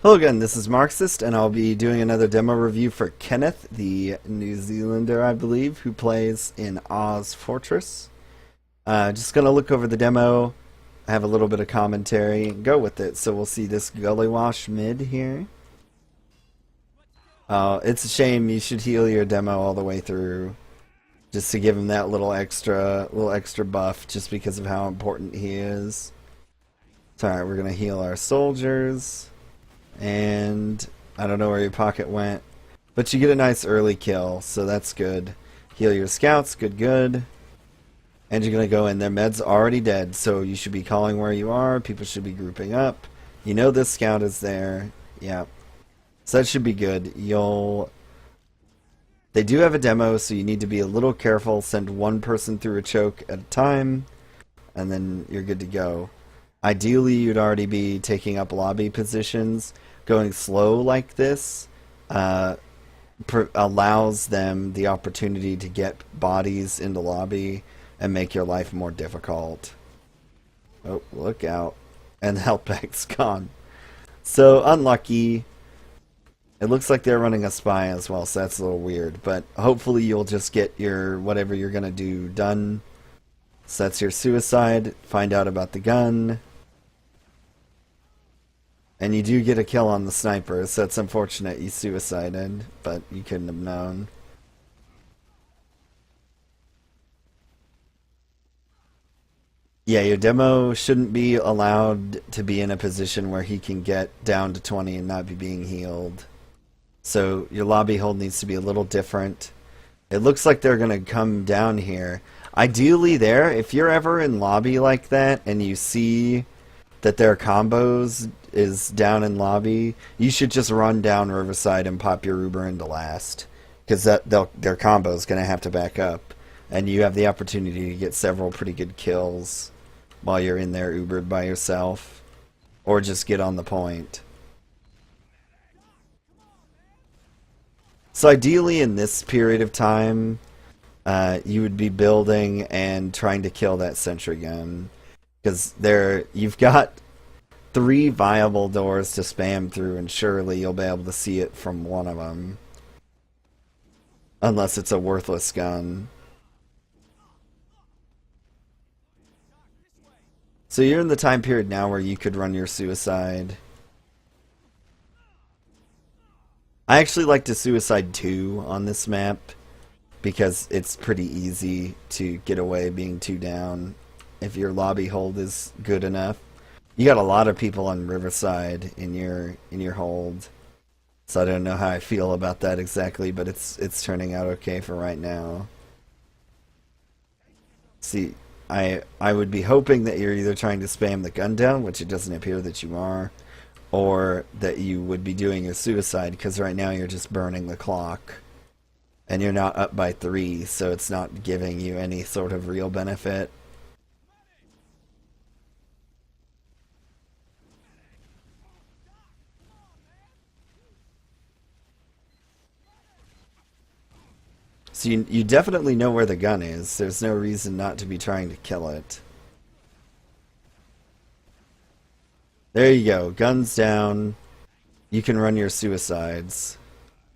Hello again, this is Marxist, and I'll be doing another demo review for Kenneth, the New Zealander, I believe, who plays in Ozfortress. Just gonna look over the demo, have a little bit of commentary, and go with it. So we'll see this gully wash mid here. It's a shame. You should heal your demo all the way through, just to give him that little extra buff, just because of how important he is. It's alright, we're gonna heal our soldiers. And I don't know where your pocket went, but you get a nice early kill, so that's good. Heal your scouts, good. And you're going to go in. Their med's already dead, so you should be calling where you are. People should be grouping up. You know this scout is there. Yeah. So that should be good. They do have a demo, so you need to be a little careful. Send one person through a choke at a time, and then you're good to go. Ideally, you'd already be taking up lobby positions. Going slow like this allows them the opportunity to get bodies into lobby and make your life more difficult. Oh, look out. And the health pack's gone. So, unlucky. It looks like they're running a spy as well, so that's a little weird. But hopefully you'll just get your whatever you're going to do done. So that's your suicide. Find out about the gun. And you do get a kill on the sniper, so it's unfortunate you suicided, but you couldn't have known. Yeah, your demo shouldn't be allowed to be in a position where he can get down to 20 and not be being healed. So your lobby hold needs to be a little different. It looks like they're going to come down here. Ideally there, if you're ever in lobby like that and you see that their combos is down in lobby, you should just run down Riverside and pop your Uber into last, because their combo is going to have to back up, and you have the opportunity to get several pretty good kills while you're in there Ubered by yourself, or just get on the point. So ideally in this period of time, you would be building and trying to kill that sentry gun, because you've got 3 viable doors to spam through, and surely you'll be able to see it from one of them. Unless it's a worthless gun. So you're in the time period now where you could run your suicide. I actually like to suicide 2 on this map, because it's pretty easy to get away being 2 down if your lobby hold is good enough. You got a lot of people on Riverside in your hold, so I don't know how I feel about that exactly, but it's turning out okay for right now. See, I would be hoping that you're either trying to spam the gun down, which it doesn't appear that you are, or that you would be doing your suicide, because right now you're just burning the clock, and you're not up by 3, so it's not giving you any sort of real benefit. So you definitely know where the gun is. There's no reason not to be trying to kill it. There you go. Guns down. You can run your suicides.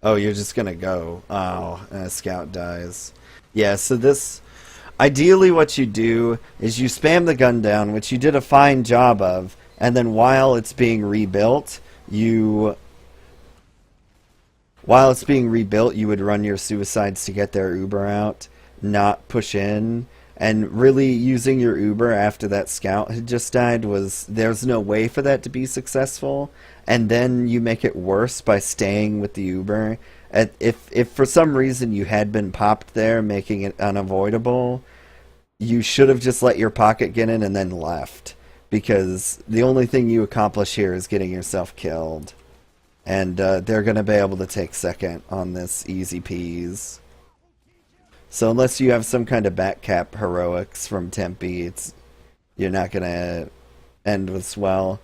Oh, you're just gonna go. Oh, and a scout dies. Yeah, so this... Ideally what you do is you spam the gun down, which you did a fine job of, and then while it's being rebuilt, you would run your suicides to get their Uber out, not push in. And really, using your Uber after that scout had just died there's no way for that to be successful. And then you make it worse by staying with the Uber. And if for some reason you had been popped there, making it unavoidable, you should have just let your pocket get in and then left. Because the only thing you accomplish here is getting yourself killed. And they're going to be able to take second on this easy peas. So unless you have some kind of backcap heroics from Tempe, you're not going to end with swell.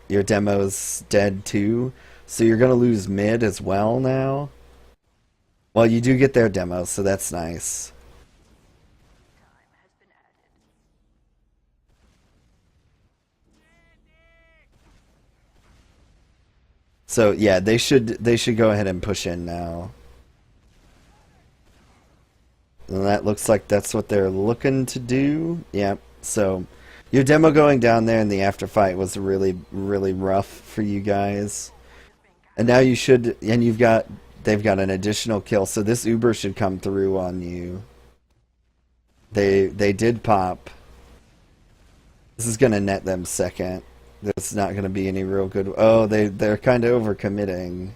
Your demo's dead too, so you're going to lose mid as well now. Well, you do get their demo, so that's nice. So yeah, they should go ahead and push in now. And that looks like that's what they're looking to do. Yep. So your demo going down there in the after fight was really, really rough for you guys. And now you should, and they've got an additional kill, so this Uber should come through on you. They did pop. This is gonna net them second. That's not gonna be any real good. Oh, they're kind of overcommitting.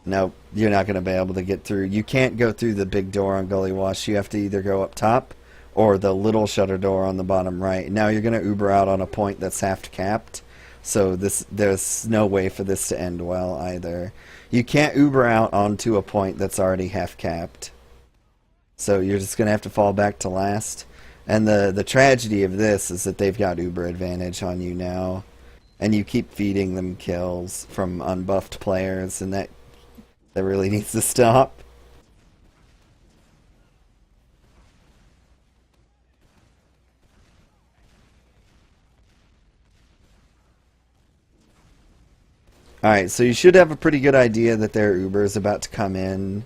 Nope, you're not going to be able to get through. You can't go through the big door on Gully Wash. You have to either go up top or the little shutter door on the bottom right. Now you're going to Uber out on a point that's half capped. So there's no way for this to end well either. You can't Uber out onto a point that's already half capped. So you're just going to have to fall back to last. And the tragedy of this is that they've got Uber advantage on you now. And you keep feeding them kills from unbuffed players, and that really needs to stop. Alright, so you should have a pretty good idea that their Uber is about to come in.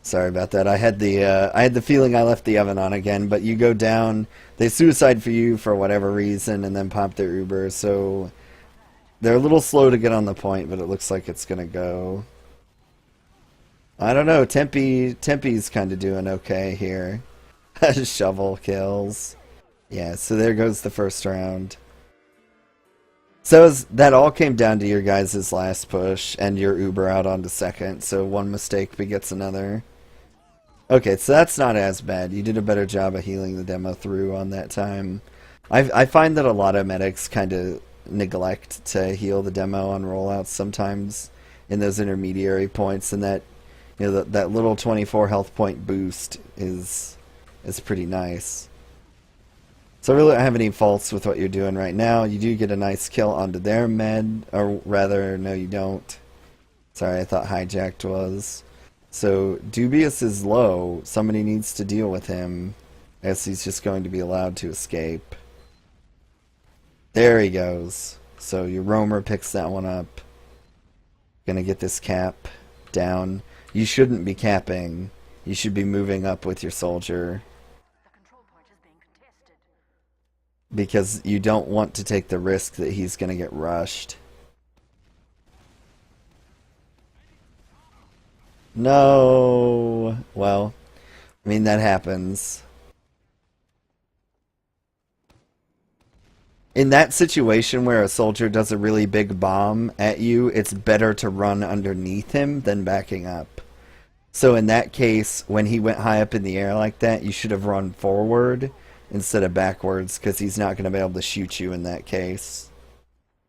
Sorry about that. I had the feeling I left the oven on again, but you go down, they suicide for you for whatever reason, and then pop their Uber, so they're a little slow to get on the point, but it looks like it's gonna go. I don't know, Tempe's kind of doing okay here. Shovel kills. Yeah, so there goes the first round. So that all came down to your guys' last push, and your Uber out onto second, so one mistake begets another. Okay, so that's not as bad. You did a better job of healing the demo through on that time. I find that a lot of medics kind of neglect to heal the demo on rollouts sometimes in those intermediary points, and that that little 24 health point boost is pretty nice. So I really don't have any faults with what you're doing right now. You do get a nice kill onto their med, or rather, no you don't. Sorry, I thought hijacked was. So Dubious is low. Somebody needs to deal with him, as he's just going to be allowed to escape. There he goes. So your roamer picks that one up. Gonna get this cap down. You shouldn't be capping. You should be moving up with your soldier. Because you don't want to take the risk that he's gonna get rushed. No. Well, I mean, that happens. In that situation where a soldier does a really big bomb at you, it's better to run underneath him than backing up. So in that case, when he went high up in the air like that, you should have run forward instead of backwards, because he's not going to be able to shoot you in that case.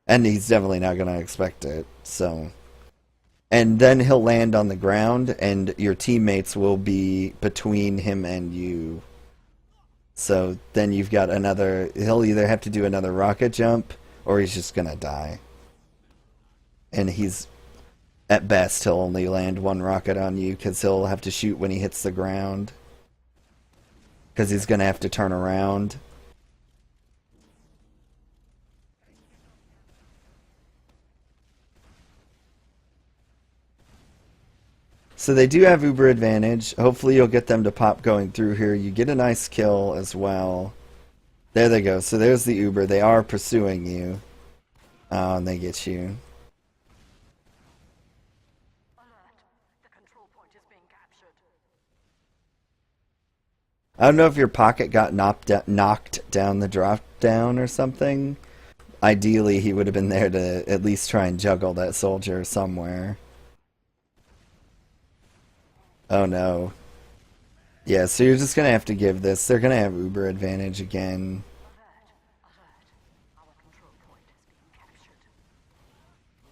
And he's definitely not going to expect it, so... And then he'll land on the ground, and your teammates will be between him and you. So then you've got another... He'll either have to do another rocket jump, or he's just gonna die. And he's... At best, he'll only land one rocket on you, because he'll have to shoot when he hits the ground. Because he's gonna have to turn around. So they do have Uber advantage. Hopefully you'll get them to pop going through here. You get a nice kill as well. There they go. So there's the Uber. They are pursuing you. Oh, and they get you. I don't know if your pocket got knocked down the drop down or something. Ideally, he would have been there to at least try and juggle that soldier somewhere. Oh no. Yeah, so you're just gonna have to give this. They're gonna have Uber advantage again.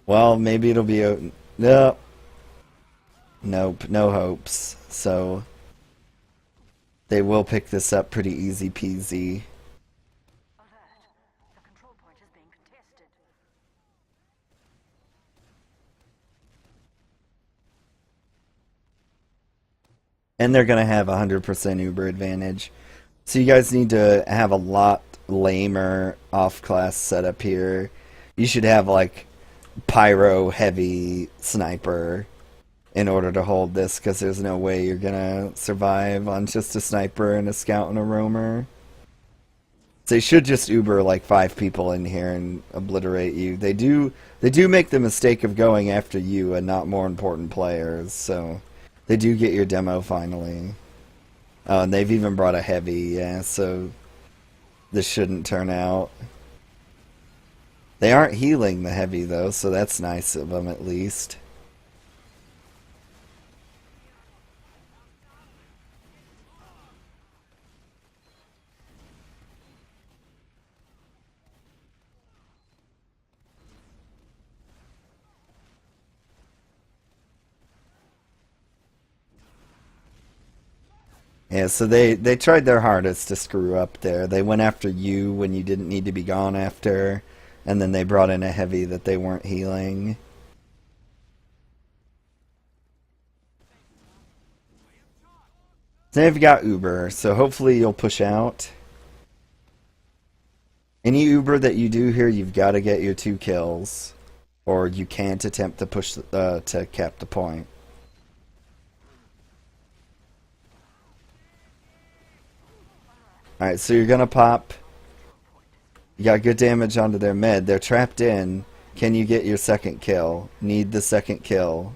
Well, maybe it'll be... No. Nope, no hopes. So... They will pick this up pretty easy peasy. And they're going to have 100% Uber advantage. So you guys need to have a lot lamer off-class setup here. You should have like pyro heavy sniper in order to hold this, because there's no way you're gonna survive on just a sniper and a scout and a roamer. They should just Uber like 5 people in here and obliterate you. They do make the mistake of going after you and not more important players, so they do get your demo finally. Oh, and they've even brought a heavy, yeah, so this shouldn't turn out. They aren't healing the heavy though, so that's nice of them at least. Yeah, so they tried their hardest to screw up there. They went after you when you didn't need to be gone after, and then they brought in a heavy that they weren't healing. They've got Uber, so hopefully you'll push out. Any Uber that you do here, you've got to get your 2 kills, or you can't attempt to push to cap the point. Alright, so you're gonna pop. You got good damage onto their med. They're trapped in. Can you get your second kill? Need the second kill.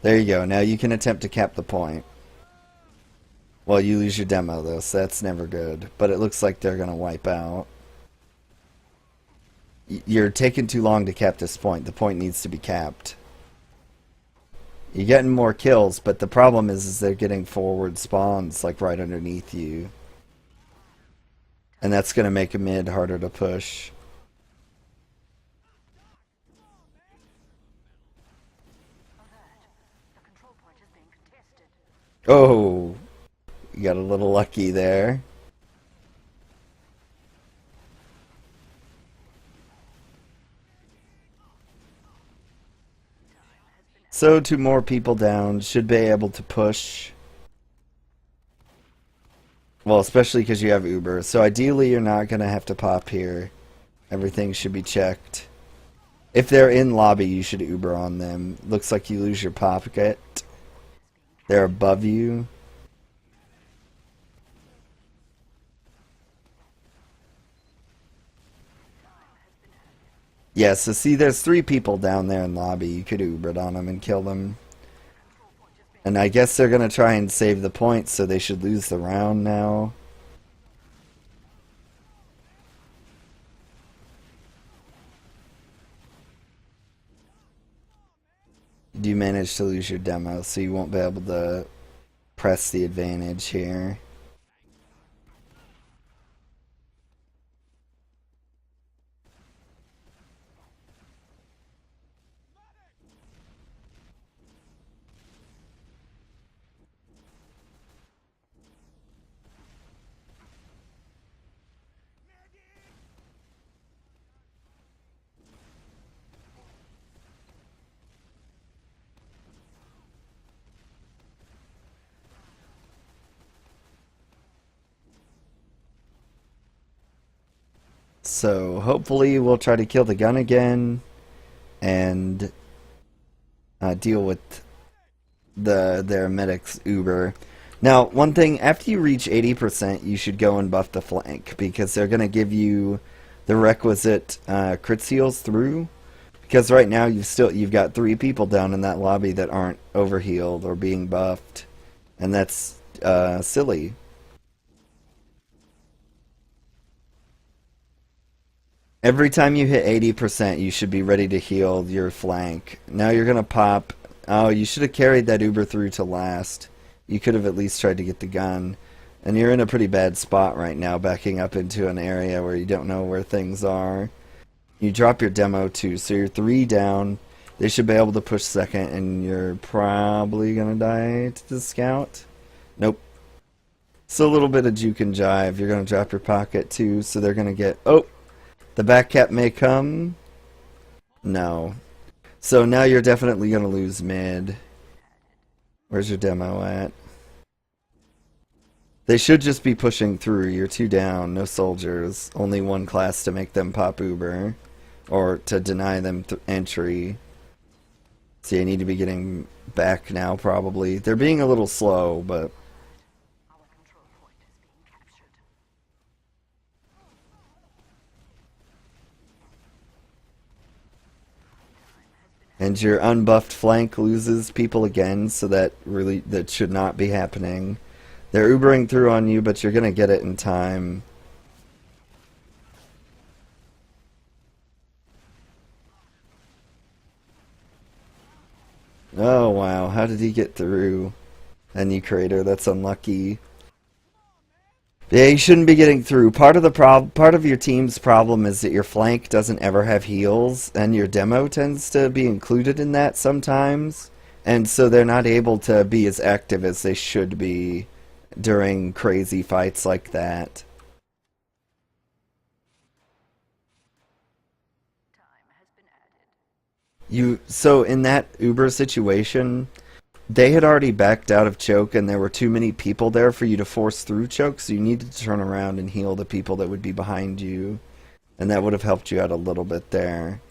There you go. Now you can attempt to cap the point. Well, you lose your demo though, so that's never good. But it looks like they're gonna wipe out. You're taking too long to cap this point. The point needs to be capped. You're getting more kills, but the problem is they're getting forward spawns like right underneath you. And that's going to make a mid harder to push. Oh, you got a little lucky there. So 2 more people down, should be able to push. Well, especially because you have Uber. So ideally you're not going to have to pop here. Everything should be checked. If they're in lobby, you should Uber on them. Looks like you lose your pocket. They're above you. Yeah, so see, there's 3 people down there in lobby. You could Uber it on them and kill them. And I guess they're going to try and save the points, so they should lose the round now. You do manage to lose your demo, so you won't be able to press the advantage here. So hopefully we'll try to kill the gun again and deal with their medic's Uber. Now, one thing, after you reach 80%, you should go and buff the flank, because they're going to give you the requisite crit seals through. Because right now you've got 3 people down in that lobby that aren't overhealed or being buffed, and that's silly. Every time you hit 80%, you should be ready to heal your flank. Now you're going to pop. Oh, you should have carried that Uber through to last. You could have at least tried to get the gun. And you're in a pretty bad spot right now, backing up into an area where you don't know where things are. You drop your demo too, so you're 3 down. They should be able to push second, and you're probably going to die to the scout. Nope. So a little bit of juke and jive. You're going to drop your pocket too, so they're going to get... Oh! The back cap may come. No. So now you're definitely going to lose mid. Where's your demo at? They should just be pushing through. You're two down, no soldiers. Only one class to make them pop Uber. Or to deny them entry. See, I need to be getting back now, probably. They're being a little slow, but... And your unbuffed flank loses people again, so that should not be happening. They're Ubering through on you, but you're going to get it in time. Oh, wow. How did he get through? And you crater. That's unlucky. Yeah, you shouldn't be getting through. Part of your team's problem is that your flank doesn't ever have heals, and your demo tends to be included in that sometimes. And so they're not able to be as active as they should be during crazy fights like that. So in that Uber situation, they had already backed out of choke and there were too many people there for you to force through choke, so you needed to turn around and heal the people that would be behind you. And that would have helped you out a little bit there.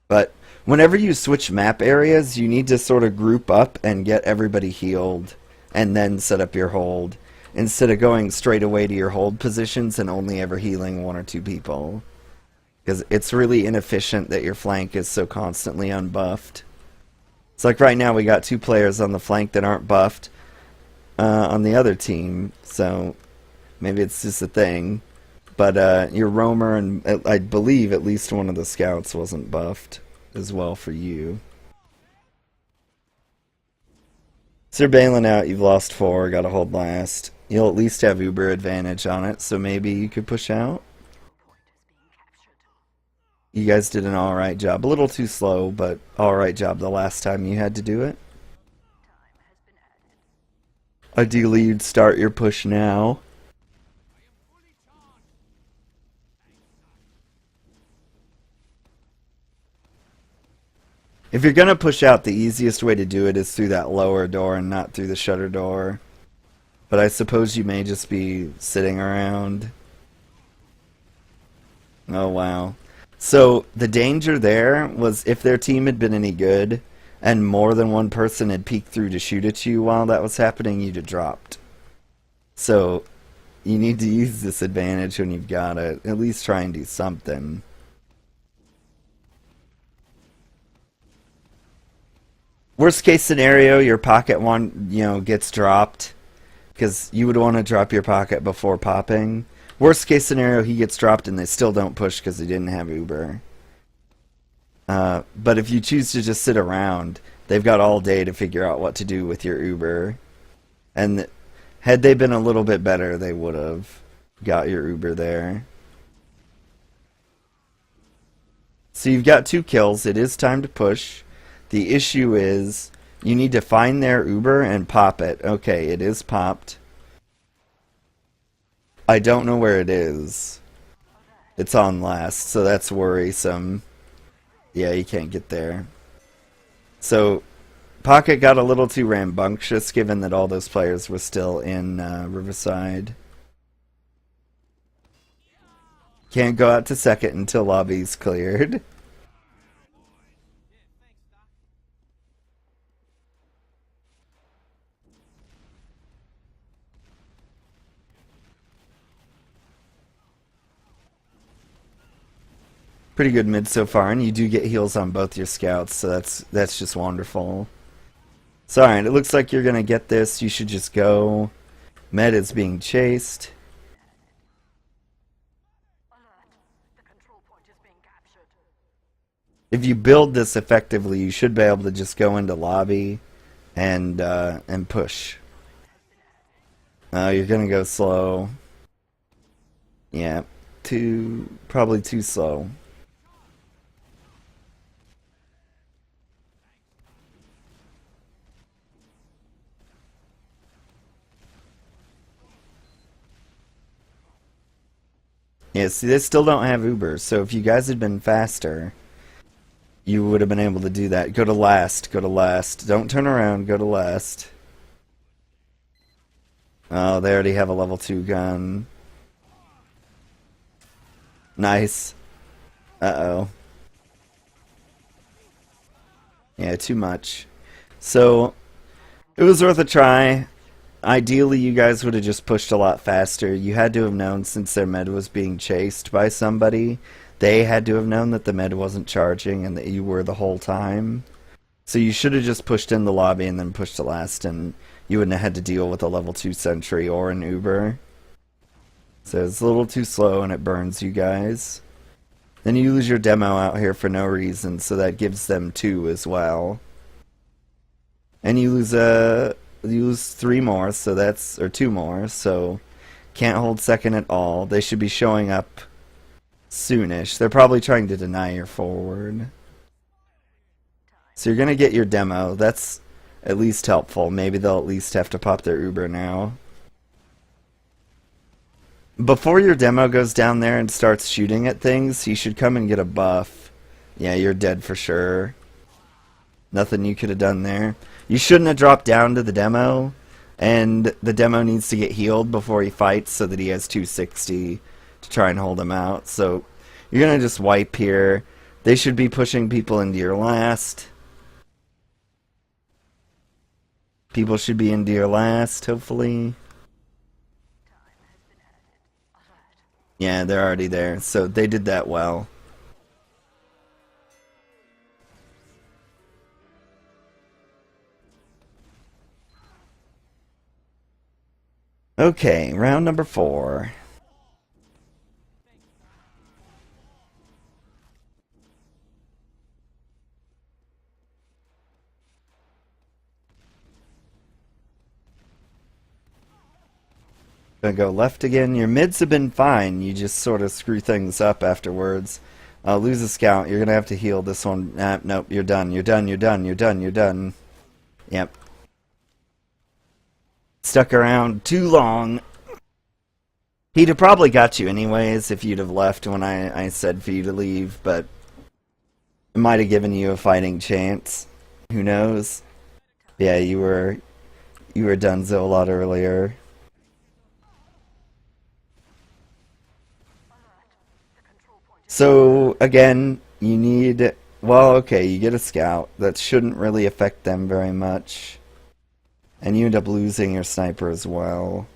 But whenever you switch map areas, you need to sort of group up and get everybody healed and then set up your hold, instead of going straight away to your hold positions and only ever healing one or two people. Because it's really inefficient that your flank is so constantly unbuffed. It's like right now we got two players on the flank that aren't buffed on the other team, so maybe it's just a thing. But your roamer and I believe at least one of the scouts wasn't buffed as well for you. So you're bailing out, you've lost 4, gotta hold last. You'll at least have Uber advantage on it, so maybe you could push out. You guys did an alright job. A little too slow, but alright job the last time you had to do it. Ideally, you'd start your push now. If you're gonna push out, the easiest way to do it is through that lower door and not through the shutter door. But I suppose you may just be sitting around. Oh, wow. So the danger there was if their team had been any good and more than one person had peeked through to shoot at you while that was happening, you'd have dropped. So you need to use this advantage when you've got it. At least try and do something. Worst case scenario, your pocket one, gets dropped, because you would want to drop your pocket before popping. Worst case scenario, he gets dropped and they still don't push because they didn't have Uber. But if you choose to just sit around, they've got all day to figure out what to do with your Uber. And had they been a little bit better, they would have got your Uber there. So you've got 2 kills. It is time to push. The issue is you need to find their Uber and pop it. Okay, it is popped. I don't know where it is. It's on last, so that's worrisome. Yeah, you can't get there. So, Pocket got a little too rambunctious given that all those players were still in Riverside. Can't go out to second until lobby's cleared. Pretty good mid so far, and you do get heals on both your scouts, so that's just wonderful. So alright, it looks like you're gonna get this. You should just go. Med is being chased. If you build this effectively, you should be able to just go into lobby and push. You're gonna go slow. Yeah, probably too slow. Yeah, see, they still don't have Uber, so if you guys had been faster, you would have been able to do that. Go to last, go to last. Don't turn around, go to last. Oh, they already have a level 2 gun. Nice. Uh-oh. Yeah, too much. So, it was worth a try. Ideally, you guys would have just pushed a lot faster. You had to have known, since their med was being chased by somebody, they had to have known that the med wasn't charging and that you were the whole time. So you should have just pushed in the lobby and then pushed the last, and you wouldn't have had to deal with a level 2 sentry or an Uber. So it's a little too slow and it burns you guys. Then you lose your demo out here for no reason, so that gives them 2 as well. And you lose 3 more, so that's, or 2 more, so can't hold second at all. They should be showing up soonish. They're probably trying to deny your forward. So you're gonna get your demo. That's at least helpful. Maybe they'll at least have to pop their Uber now. Before your demo goes down there and starts shooting at things, you should come and get a buff. Yeah, you're dead for sure. Nothing you could have done there. You shouldn't have dropped down to the demo, and the demo needs to get healed before he fights so that he has 260 to try and hold him out. So you're going to just wipe here. They should be pushing people into your last. People should be into your last, hopefully. Yeah, they're already there, so they did that well. Okay, round number 4. Gonna go left again. Your mids have been fine. You just sort of screw things up afterwards. Lose a scout. You're gonna have to heal this one. Nope, you're done. You're done. You're done. You're done. You're done. Yep. Stuck around too long. He'd have probably got you anyways if you'd have left when I said for you to leave, but it might have given you a fighting chance. Who knows? Yeah, you were donezo a lot earlier. So, again, you need... Well, okay, you get a scout. That shouldn't really affect them very much. And you end up losing your sniper as well.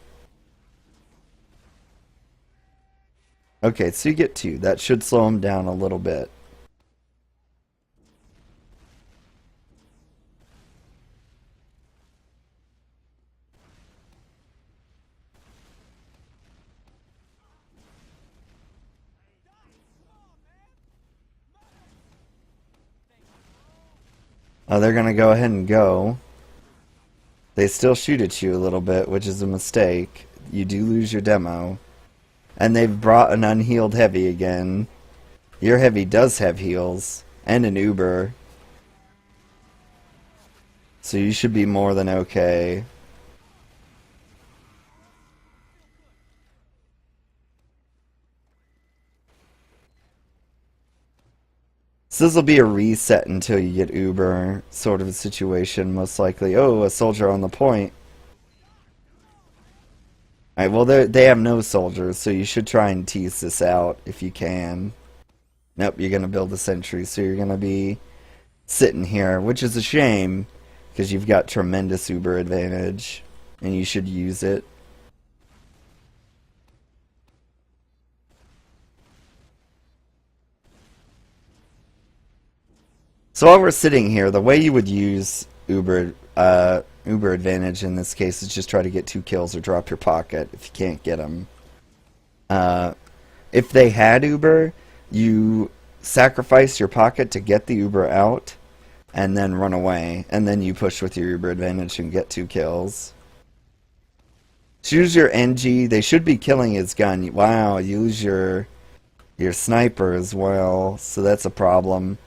Okay, so you get 2. That should slow them down a little bit. They're going to go ahead and go. They still shoot at you a little bit, which is a mistake. You do lose your demo. And they've brought an unhealed heavy again. Your heavy does have heals. And an Uber. So you should be more than okay. So this will be a reset until you get Uber sort of a situation, most likely. Oh, a soldier on the point. Alright, well, they have no soldiers, so you should try and tease this out if you can. Nope, you're going to build a sentry, so you're going to be sitting here, which is a shame, because you've got tremendous Uber advantage, and you should use it. So while we're sitting here, the way you would use Uber advantage in this case is just try to get 2 kills or drop your pocket if you can't get them. If they had Uber, you sacrifice your pocket to get the Uber out and then run away, and then you push with your Uber advantage and get 2 kills. Choose your NG. They should be killing his gun. Wow, you lose your sniper as well, so that's a problem.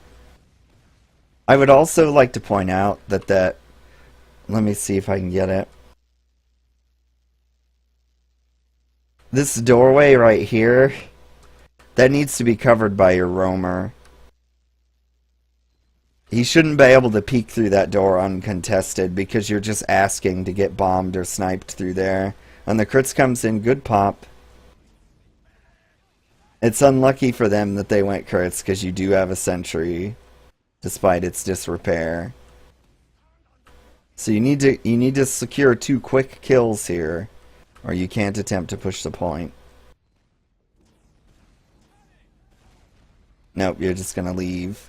I would also like to point out that let me see if I can get it. This doorway right here, that needs to be covered by your roamer. He shouldn't be able to peek through that door uncontested because you're just asking to get bombed or sniped through there. And the crits comes in, good pop. It's unlucky for them that they went crits because you do have a sentry, despite its disrepair. So you need to secure 2 quick kills here, or you can't attempt to push the point. Nope, you're just gonna leave.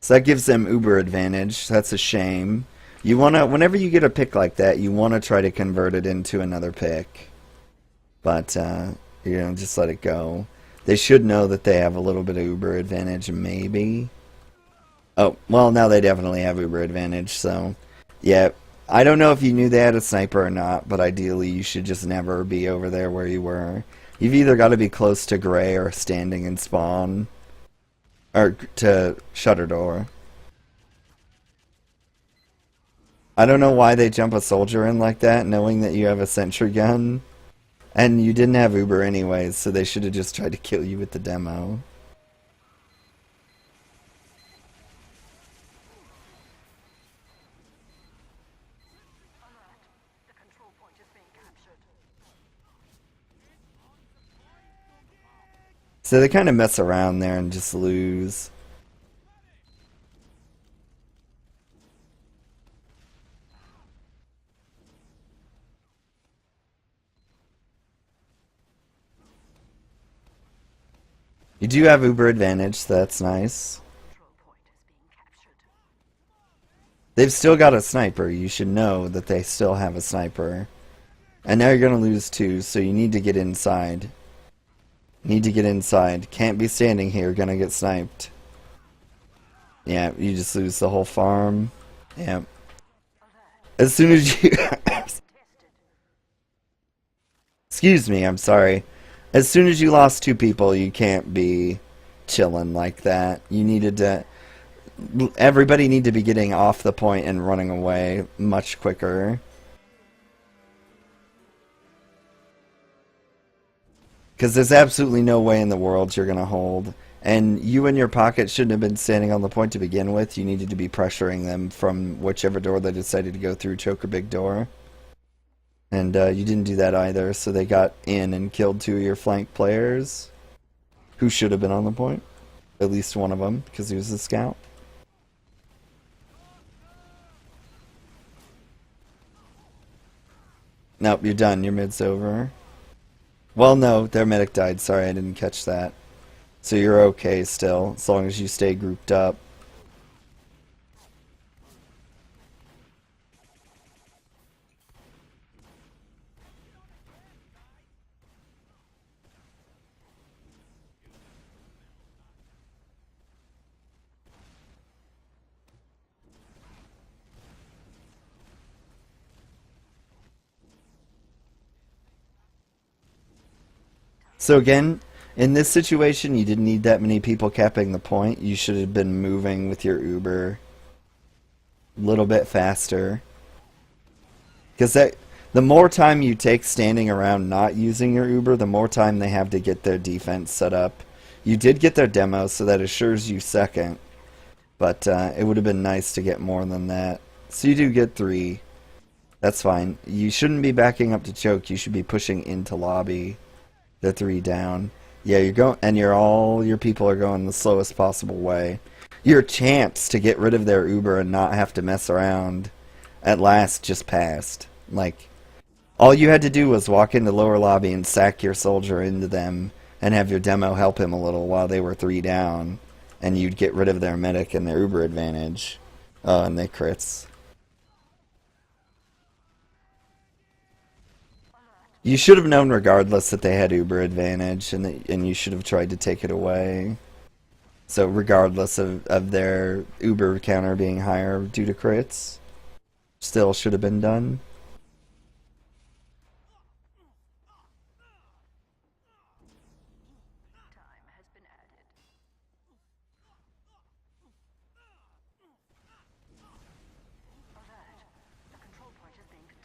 So that gives them uber advantage. That's a shame. You wanna, whenever you get a pick like that, you wanna try to convert it into another pick. But you know, just let it go. They should know that they have a little bit of uber advantage, maybe. Oh, well, now they definitely have uber advantage, so yeah. I don't know if you knew they had a sniper or not, but ideally you should just never be over there where you were. You've either got to be close to gray or standing in spawn, or to shutter door. I don't know why they jump a soldier in like that, knowing that you have a sentry gun. And you didn't have Uber anyways, so they should have just tried to kill you with the demo. So they kind of mess around there and just lose. You do have Uber advantage, so that's nice. They've still got a sniper. You should know that they still have a sniper. And now you're going to lose 2, so you need to get inside. Need to get inside. Can't be standing here, gonna get sniped. Yeah, you just lose the whole farm. Yeah. As soon as you... Excuse me, I'm sorry. As soon as you lost 2 people, you can't be chilling like that. You needed to... Everybody need to be getting off the point and running away much quicker. Because there's absolutely no way in the world you're going to hold. And you and your pocket shouldn't have been standing on the point to begin with. You needed to be pressuring them from whichever door they decided to go through, choke or big door. And you didn't do that either, so they got in and killed 2 of your flank players. Who should have been on the point. At least one of them, because he was a scout. Nope, you're done. Your mid's over. Well, no, their medic died. Sorry, I didn't catch that. So you're okay still, as long as you stay grouped up. So again, in this situation, you didn't need that many people capping the point. You should have been moving with your Uber a little bit faster. Because the more time you take standing around not using your Uber, the more time they have to get their defense set up. You did get their demo, so that assures you second. But it would have been nice to get more than that. So you do get 3. That's fine. You shouldn't be backing up to choke. You should be pushing into lobby. The 3 down. Yeah, you're going, and all your people are going the slowest possible way. Your chance to get rid of their Uber and not have to mess around at last just passed. Like, all you had to do was walk into lower lobby and sack your soldier into them and have your demo help him a little while they were 3 down, and you'd get rid of their medic and their Uber advantage. Oh, and they crits. You should have known regardless that they had Uber advantage, and you should have tried to take it away. So regardless of their Uber counter being higher due to crits, still should have been done.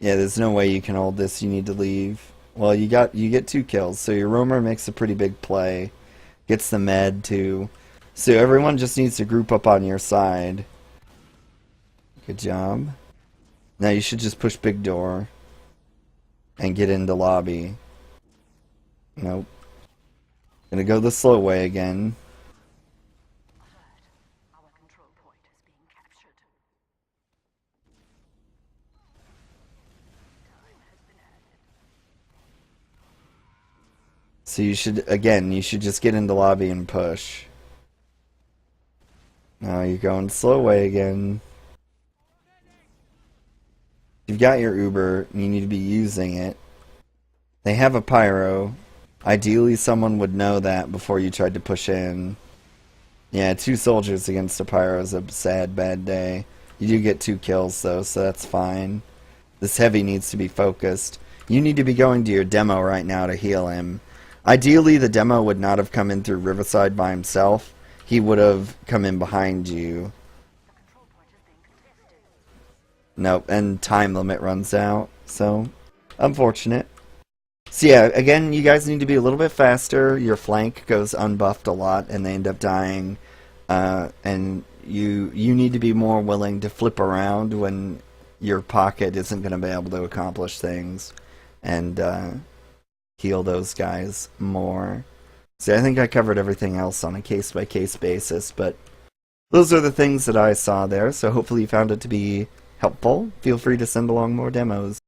Yeah, there's no way you can hold this. You need to leave. Well, you get 2 kills, so your roamer makes a pretty big play. Gets the med too. So everyone just needs to group up on your side. Good job. Now you should just push big door. and get into lobby. Nope. Gonna go the slow way again. So you should, again, you should just get into lobby and push. Now you're going slow way again. You've got your Uber, and you need to be using it. They have a pyro. Ideally, someone would know that before you tried to push in. Yeah, 2 soldiers against a pyro is a sad, bad day. You do get 2 kills, though, so that's fine. This heavy needs to be focused. You need to be going to your demo right now to heal him. Ideally, the demo would not have come in through Riverside by himself. He would have come in behind you. Nope, and time limit runs out, so unfortunate. So yeah, again, you guys need to be a little bit faster. Your flank goes unbuffed a lot, and they end up dying. And you need to be more willing to flip around when your pocket isn't going to be able to accomplish things, and heal those guys more. See, I think I covered everything else on a case-by-case basis, but those are the things that I saw there, so hopefully you found it to be helpful. Feel free to send along more demos.